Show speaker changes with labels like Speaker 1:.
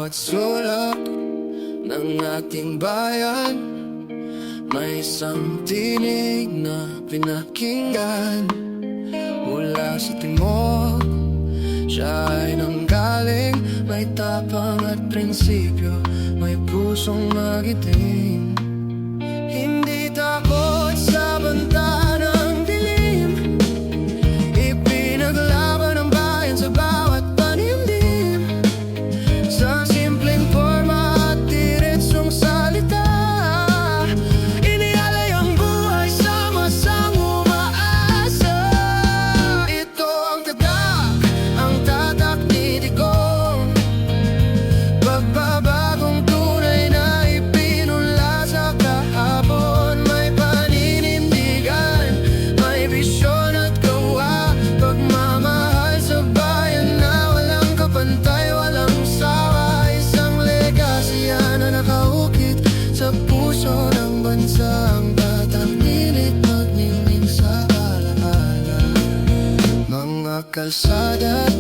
Speaker 1: bawat sulok ng ating bayan, may isang tinig na pinakinggan. Mula sa timog, siya ay nanggaling, may tapang at prinsipyo, may pusong magiting. Hindi takot sa banta ng dilim, ipinaglaban ang bayan sa bawat panimdim. Sa simpleng forma at diretsong salita, inialay ang buhay sa masang umaasa. Ito ang tatak, ang tatak ni Digong, pagbabagong tunay na ipinula sa kahapon. May paninindigan, may bisyon at gawa, pagmamahal sa bayan na walang kapantay, walang sawa. Isang legasya na nakaukit sa puso ng bansa, ang batang pilit magningning sa alaala. Mga kalsada at